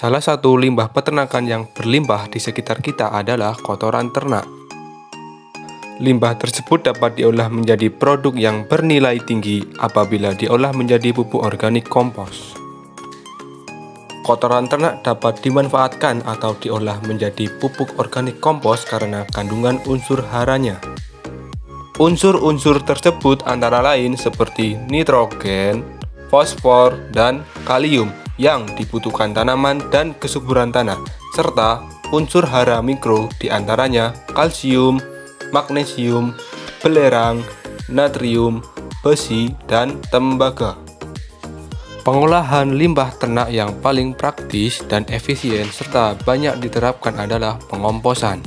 Salah satu limbah peternakan yang berlimpah di sekitar kita adalah kotoran ternak. Limbah tersebut dapat diolah menjadi produk yang bernilai tinggi apabila diolah menjadi pupuk organik kompos. Kotoran ternak dapat dimanfaatkan atau diolah menjadi pupuk organik kompos karena kandungan unsur haranya. Unsur-unsur tersebut antara lain seperti nitrogen, fosfor, dan kalium yang dibutuhkan tanaman dan kesuburan tanah, serta unsur hara mikro diantaranya kalsium, magnesium, belerang, natrium, besi, dan tembaga. Pengolahan limbah ternak yang paling praktis dan efisien serta banyak diterapkan adalah pengomposan.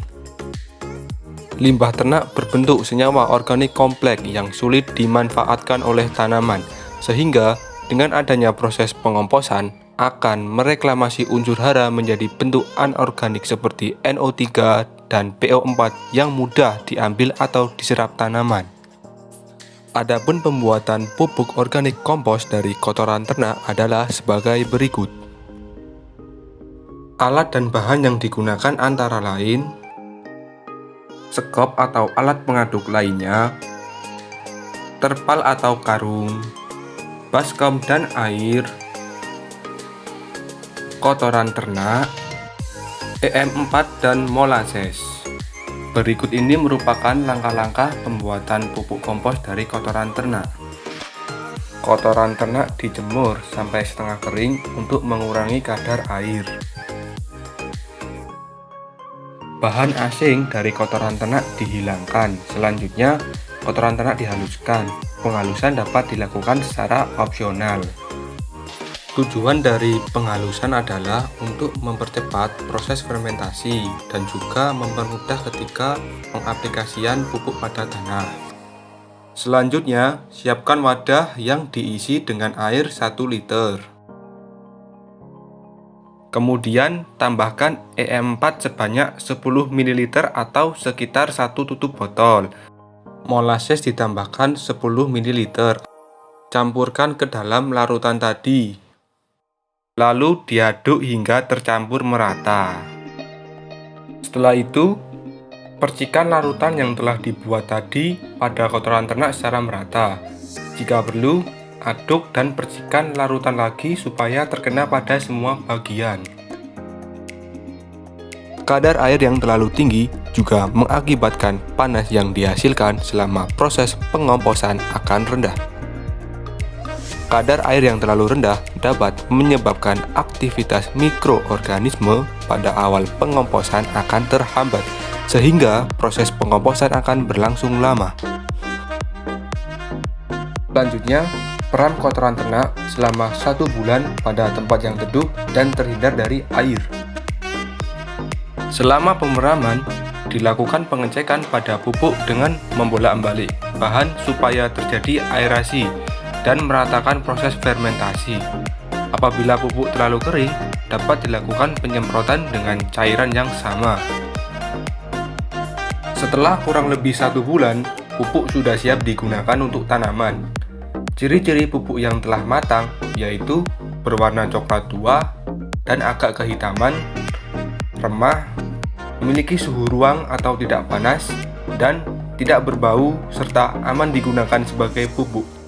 Limbah ternak berbentuk senyawa organik kompleks yang sulit dimanfaatkan oleh tanaman, sehingga dengan adanya proses pengomposan akan mereklamasi unsur hara menjadi bentuk anorganik seperti NO3 dan PO4 yang mudah diambil atau diserap tanaman. Adapun pembuatan pupuk organik kompos dari kotoran ternak adalah sebagai berikut. Alat dan bahan yang digunakan antara lain sekop atau alat pengaduk lainnya, terpal atau karung, baskom dan air, kotoran ternak, EM4 dan molases. Berikut ini merupakan langkah-langkah pembuatan pupuk kompos dari kotoran ternak. Kotoran ternak dijemur sampai setengah kering untuk mengurangi kadar air. Bahan asing dari kotoran ternak dihilangkan. Selanjutnya, kotoran ternak dihaluskan. Penghalusan dapat dilakukan secara opsional. Tujuan dari penghalusan adalah untuk mempercepat proses fermentasi dan juga mempermudah ketika pengaplikasian pupuk pada tanah. Selanjutnya, siapkan wadah yang diisi dengan air 1 liter. Kemudian, tambahkan EM4 sebanyak 10 ml atau sekitar 1 tutup botol. Molases ditambahkan 10 ml. Campurkan ke dalam larutan tadi. Lalu diaduk hingga tercampur merata. Setelah itu, percikan larutan yang telah dibuat tadi pada kotoran ternak secara merata. Jika perlu, aduk dan percikan larutan lagi supaya terkena pada semua bagian. Kadar air yang terlalu tinggi juga mengakibatkan panas yang dihasilkan selama proses pengomposan akan rendah. Kadar air yang terlalu rendah dapat menyebabkan aktivitas mikroorganisme pada awal pengomposan akan terhambat, sehingga proses pengomposan akan berlangsung lama. Selanjutnya, peran kotoran ternak selama 1 bulan pada tempat yang teduh dan terhindar dari air. Selama pemeraman, dilakukan pengecekan pada pupuk dengan membolak-balik bahan supaya terjadi aerasi dan meratakan proses fermentasi. Apabila pupuk terlalu kering, dapat dilakukan penyemprotan dengan cairan yang sama. Setelah kurang lebih 1 bulan, pupuk sudah siap digunakan untuk tanaman. Ciri-ciri pupuk yang telah matang yaitu berwarna coklat tua dan agak kehitaman, remah, memiliki suhu ruang atau tidak panas, dan tidak berbau serta aman digunakan sebagai pupuk.